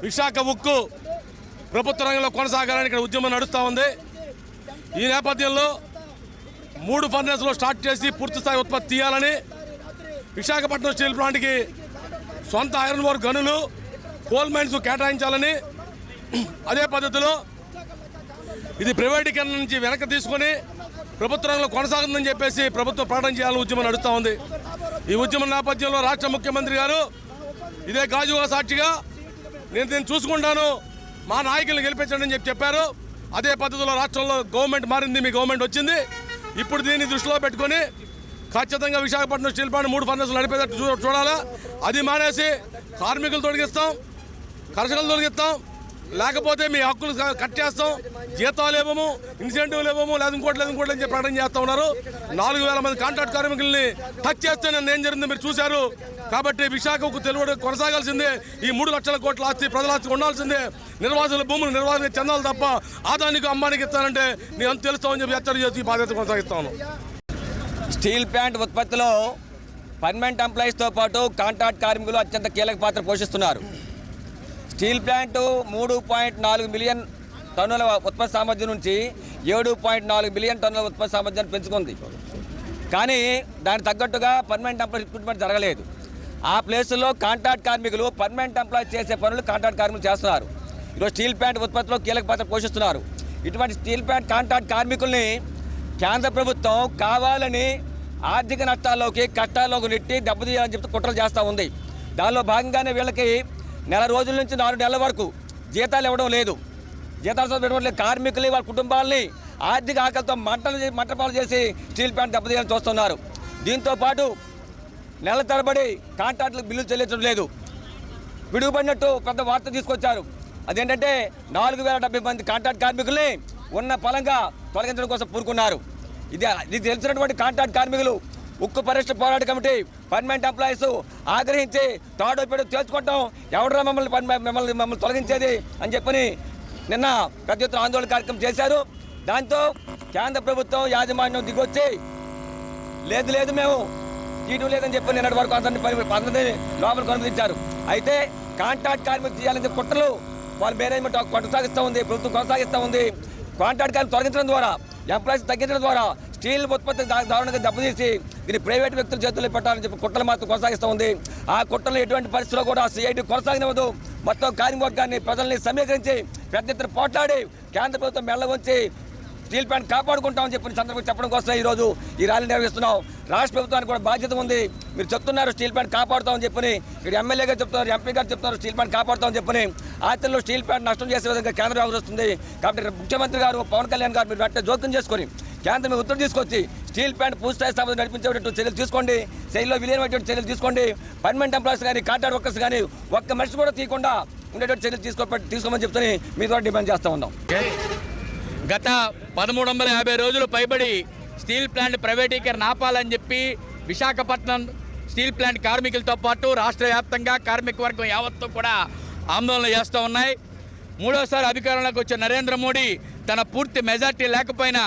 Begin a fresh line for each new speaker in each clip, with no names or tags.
విశాఖ ఉక్కు ప్రభుత్వ రంగంలో కొనసాగాలని ఇక్కడ ఉద్యమం నడుస్తూ ఉంది. ఈ నేపథ్యంలో 3 ఫర్నేసులు స్టార్ట్ చేసి పూర్తిస్థాయి ఉత్పత్తి తీయాలని, విశాఖపట్నం స్టీల్ ప్లాంట్కి సొంత ఐరన్ ఓర్ గనులు, కోల్ మైన్స్ కేటాయించాలని, అదే పద్ధతిలో ఇది ప్రైవేటీకరణ నుంచి వెనక్కి తీసుకొని ప్రభుత్వ రంగంలో కొనసాగుతుందని చెప్పేసి ప్రభుత్వం ప్రకటన చేయాలని ఉద్యమం నడుస్తూ ఉంది. ఈ ఉద్యమం నేపథ్యంలో రాష్ట్ర ముఖ్యమంత్రి గారు ఇదే గాజువా సాక్షిగా నేను చూసుకుంటాను, మా నాయకులను గెలిపించండి అని చెప్పారు. అదే పద్ధతిలో రాష్ట్రంలో గవర్నమెంట్ మారింది, మీ గవర్నమెంట్ వచ్చింది. ఇప్పుడు దీన్ని దృష్టిలో పెట్టుకొని ఖచ్చితంగా విశాఖపట్నం స్టీల్ ప్లాంట్ 3 ఫర్నేసులు నడిపేటట్టు చూడాలా. అది మానేసి కార్మికులు తొలగిస్తాం, కర్షకులు తొలగిస్తాం, లేకపోతే మీ హక్కులు కట్ చేస్తాం, జీతాలు ఇవ్వము, ఇన్సెంటివ్లు ఇవ్వము, లేదా ఇంకోటి అని చెప్పి ప్రకటన చేస్తూ ఉన్నారు. 4,000 మంది కాంట్రాక్ట్ కార్మికుల్ని టచ్ చేస్తే నన్ను ఏం జరిగిందో మీరు చూశారు. కాబట్టి విశాఖకు తెలుగు కొనసాగాల్సిందే. ఈ 3 లక్షల కోట్ల ఆస్తి ప్రజల ఆస్తి ఉండాల్సిందే. నిర్వాసుల భూములు నిర్వాహణ చెందాలి తప్ప ఆదానికి అమ్మానికి ఇస్తానంటే నేను అంత తెలుస్తామని చెప్పి హెచ్చరిక చేసి బాధ్యత కొనసాగిస్తాను.
స్టీల్ ప్లాంట్ ఉత్పత్తిలో పర్మనెంట్ ఎంప్లాయీస్తో పాటు కాంట్రాక్ట్ కార్మికులు అత్యంత కీలక పాత్ర పోషిస్తున్నారు. స్టీల్ ప్లాంట్ 3.4 మిలియన్ టన్నుల ఉత్పత్తి సామర్థ్యం నుంచి 7.4 మిలియన్ టన్నుల ఉత్పత్తి సామర్థ్యాన్ని పెంచుకుంది. కానీ దానికి తగ్గట్టుగా పర్మనెంట్ ఎంప్లాయీ రిక్రూట్మెంట్ జరగలేదు. ఆ ప్లేసుల్లో కాంట్రాక్ట్ కార్మికులు పర్మనెంట్ ఎంప్లాయీ చేసే పనులు కాంట్రాక్ట్ కార్మికులు చేస్తున్నారు. ఈరోజు స్టీల్ ప్లాంట్ ఉత్పత్తిలో కీలక పాత్ర పోషిస్తున్నారు. ఇటువంటి స్టీల్ ప్లాంట్ కాంట్రాక్ట్ కార్మికుల్ని కేంద్ర ప్రభుత్వం కావాలని ఆర్థిక నష్టాల్లోకి కష్టాల్లోకి నెట్టి దెబ్బతీయాలని చెప్పి కుట్రలు చేస్తూ ఉంది. దానిలో భాగంగానే వీళ్ళకి నెల రోజుల నుంచి 4 నెలల వరకు జీతాలు ఇవ్వడం లేదు. జీతాలు ఇవ్వడం లేదు. కార్మికులు వాళ్ళ కుటుంబాలని ఆర్థిక ఆకలితో మంటపాలు చేసి స్టీల్ ప్లాంట్ దెబ్బతీయాలని చూస్తున్నారు. దీంతోపాటు నెల తరబడి కాంట్రాక్టులకు బిల్లులు చెల్లించడం లేదు. విడుగుపడినట్టు పెద్ద వార్త తీసుకొచ్చారు. అదేంటంటే 4,070 మంది కాంట్రాక్ట్ కార్మికుల్ని ఉన్న పలంగా తొలగించడం కోసం పూనుకున్నారు. ఇది తెలిసినటువంటి కాంట్రాక్ట్ కార్మికులు ఉక్కు పరిరక్షణ పోరాట కమిటీ పర్మనెంట్ ఎంప్లాయీస్ ఆగ్రహించి తాడో పెడు తేల్చుకుంటాం, ఎవడరా మమ్మల్ని తొలగించేది అని చెప్పని నిన్న పెద్ద ఎత్తున ఆందోళన కార్యక్రమం చేశారు. దాంతో కేంద్ర ప్రభుత్వం యాజమాన్యం దిగొచ్చి లేదు మేము తీయడం లేదని చెప్పి నిన్నటి వరకు అందరినీ లోపల కొనసాగించారు. అయితే కాంట్రాక్ట్ కార్మికులు చేయాలని కుట్రలు వాళ్ళ మేనేజ్మెంట్ కొనసాగిస్తూ ఉంది, ప్రభుత్వం కొనసాగిస్తూ ఉంది. కాంట్రాక్ట్ కార్మికులు తొలగించడం ద్వారా, ఎంప్లాయీస్ తగ్గించడం ద్వారా స్టీల్ ఉత్పత్తి దారుణంగా దెబ్బతీసి దీన్ని ప్రైవేట్ వ్యక్తుల చేతుల్లో పెట్టాలని చెప్పి కుట్రలు మాత్రం కొనసాగిస్తూ ఉంది. ఆ కుట్రలు ఎటువంటి పరిస్థితుల్లో కూడా సిఐటి కొనసాగనివ్వదు. మొత్తం కార్మికవర్గాన్ని ప్రజల్ని సమీకరించి పెద్ద ఎత్తున పోట్లాడి కేంద్ర ప్రభుత్వం మెల్ల ఉంచి స్టీల్ ప్లాంట్ కాపాడుకుంటామని చెప్పిన సందర్భంగా చెప్పడం కోసం ఈరోజు ఈ ర్యాలీ నిర్వహిస్తున్నాం. రాష్ట్ర ప్రభుత్వానికి కూడా బాధ్యత ఉంది. మీరు చెప్తున్నారు స్టీల్ ప్లాంట్ కాపాడుతామని చెప్పని, ఇక్కడ ఎమ్మెల్యే గారు చెప్తున్నారు, ఎంపీ గారు చెప్తున్నారు స్టీల్ ప్లాంట్ కాపాడుతామని చెప్పని. ఆచరణలో స్టీల్ ప్లాంట్ నష్టం చేసే విధంగా కేంద్ర వ్యవహరిస్తుంది. కాబట్టి ముఖ్యమంత్రి గారు పవన్ కళ్యాణ్ గారు మీరు వెంటనే జోక్యం చేసుకొని కేంద్రం మీద ఉత్తర్వు తీసుకొచ్చి స్టీల్ ప్లాంట్ పూర్తిస్థాయి స్థాపన నడిపించేటట్టు చర్యలు తీసుకోండి, శైలిలో విలీనమైనటువంటి చర్యలు తీసుకోండి. పర్మనెంట్ ఎంప్లాయీస్ కానీ కాంట్రాక్ట్ వర్కర్స్ కానీ ఒక్క మనిషి కూడా తీయకుండా ఉండేటువంటి చర్యలు తీసుకోమని చెప్తే మీ ద్వారా డిమాండ్ చేస్తూ ఉన్నాం.
గత 1350 రోజులు పైబడి స్టీల్ ప్లాంట్ ప్రైవేటీకరణ ఆపాలని చెప్పి విశాఖపట్నం స్టీల్ ప్లాంట్ కార్మికులతో పాటు రాష్ట్ర వ్యాప్తంగా కార్మిక వర్గం యావత్తు కూడా ఆందోళన చేస్తూ ఉన్నాయి. 3వ అధికారంలోకి వచ్చే నరేంద్ర మోడీ తన పూర్తి మెజార్టీ లేకపోయినా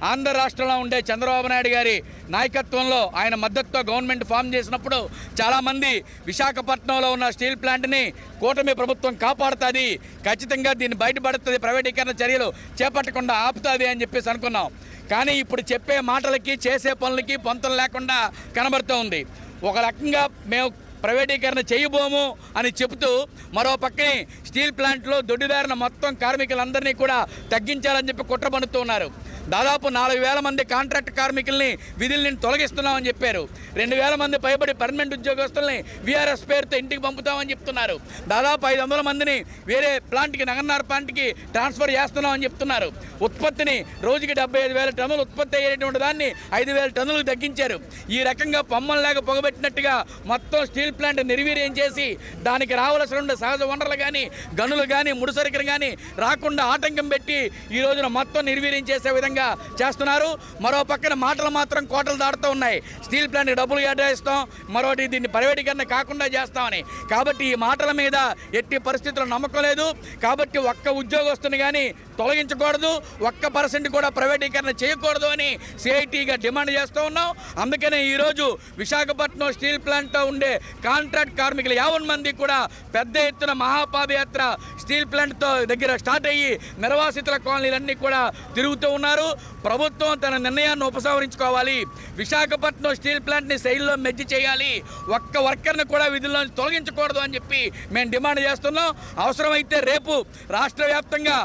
ఆంధ్ర రాష్ట్రంలో ఉండే చంద్రబాబు నాయుడు గారి నాయకత్వంలో ఆయన మద్దతుతో గవర్నమెంట్ ఫామ్ చేసినప్పుడు చాలామంది విశాఖపట్నంలో ఉన్న స్టీల్ ప్లాంట్ని కూటమి ప్రభుత్వం కాపాడుతుంది, ఖచ్చితంగా దీన్ని బయటపడుతుంది, ప్రైవేటీకరణ చర్యలు చేపట్టకుండా ఆపుతుంది అని చెప్పేసి అనుకున్నాం. కానీ ఇప్పుడు చెప్పే మాటలకి చేసే పనులకి పొంతలు లేకుండా కనబడుతూ ఉంది. ఒక రకంగా మేము ప్రైవేటీకరణ చేయబోము అని చెబుతూ మరో పక్కనే స్టీల్ ప్లాంట్లో దొడ్డిదారిన మొత్తం కార్మికులందరినీ కూడా తగ్గించాలని చెప్పి కుట్ర పన్నుతూ ఉన్నారు. దాదాపు 4,000 మంది కాంట్రాక్ట్ కార్మికుల్ని విధుల నుంచి తొలగిస్తున్నామని చెప్పారు. 2,000 మంది పైబడి పర్మనెంట్ ఉద్యోగస్తుల్ని వీఆర్ఎస్ పేరుతో ఇంటికి పంపుతామని చెప్తున్నారు. దాదాపు 500 మందిని వేరే ప్లాంట్కి, నగర్నార్ ప్లాంట్కి ట్రాన్స్ఫర్ చేస్తున్నామని చెప్తున్నారు. ఉత్పత్తిని రోజుకి 75,000 టన్నులు ఉత్పత్తి అయ్యేటువంటి దాన్ని 5,000 టన్నులకు తగ్గించారు. ఈ రకంగా పొమ్మల్లాగా పొగబెట్టినట్టుగా మొత్తం స్టీల్ ప్లాంట్ నిర్వీర్యం చేసి దానికి రావాల్సిన సహజ వనరులు కానీ, గనులు కానీ, ముడిసరికలు కానీ రాకుండా ఆటంకం పెట్టి ఈ రోజున మొత్తం నిర్వీర్యం చేసే విధంగా విధంగా చేస్తున్నారు. మరో పక్కన మాటలు మాత్రం కోటలు దాడుతూ ఉన్నాయి. స్టీల్ ప్లాంట్కి డబ్బులు కేటాయిస్తాం, మరోటి దీన్ని ప్రైవేటీకరణ కాకుండా చేస్తామని. కాబట్టి ఈ మాటల మీద ఎట్టి పరిస్థితుల్లో నమ్మకం లేదు. కాబట్టి ఒక్క ఉద్యోగస్తుని కానీ తొలగించకూడదు, 1% కూడా ప్రైవేటీకరణ చేయకూడదు అని సిఐటిగా డిమాండ్ చేస్తూ ఉన్నాం. అందుకనే ఈరోజు విశాఖపట్నం స్టీల్ ప్లాంట్లో ఉండే కాంట్రాక్ట్ కార్మికులు 50 మంది కూడా పెద్ద ఎత్తున మహాపాదయాత్ర స్టీల్ ప్లాంట్తో దగ్గర స్టార్ట్ అయ్యి నిర్వాసితుల కాలనీలన్నీ కూడా తిరుగుతూ ఉన్నారు. ప్రభుత్వం తన నిర్ణయాన్ని ఉపసంహరించుకోవాలి. విశాఖపట్నం స్టీల్ ప్లాంట్ని శైలిలో మెజ్జి చేయాలి. ఒక్క వర్కర్ని కూడా విధుల్లో తొలగించకూడదు అని చెప్పి మేము డిమాండ్ చేస్తున్నాం. అవసరమైతే రేపు రాష్ట్ర వ్యాప్తంగా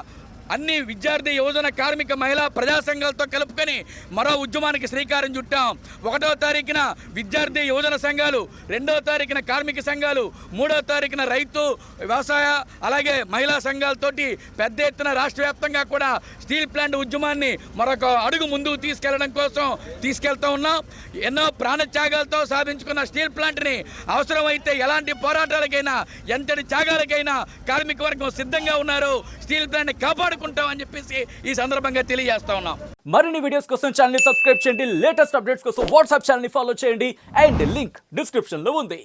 అన్ని విద్యార్థి యువజన కార్మిక మహిళా ప్రజా సంఘాలతో కలుపుకొని మరో ఉద్యమానికి శ్రీకారం చుట్టాం. 1వ తారీఖున విద్యార్థి యువజన సంఘాలు, 2వ తారీఖున కార్మిక సంఘాలు, 3వ తారీఖున రైతు వ్యవసాయ అలాగే మహిళా సంఘాలతోటి పెద్ద ఎత్తున రాష్ట్ర వ్యాప్తంగా కూడా స్టీల్ ప్లాంట్ ఉద్యమాన్ని మరొక అడుగు ముందుకు తీసుకెళ్లడం కోసం తీసుకెళ్తూ ఉన్నాం. ఎన్నో ప్రాణత్యాగాలతో సాధించుకున్న స్టీల్ ప్లాంట్ని అవసరమైతే ఎలాంటి పోరాటాలకైనా ఎంతటి త్యాగాలకైనా కార్మిక వర్గం సిద్ధంగా ఉన్నారు. స్టీల్ ప్లాంట్ని కాపాడుకుంటామని చెప్పేసి ఈ సందర్భంగా తెలియజేస్తా ఉన్నాం.
మరిన్ని వీడియోస్ కోసం ఛానల్ ని సబ్స్క్రైబ్ చేయండి. లేటెస్ట్ అప్డేట్స్ కోసం వాట్సాప్ ఛానల్ ని ఫాలో చేయండి. అండ్ లింక్ డిస్క్రిప్షన్ లో ఉంది.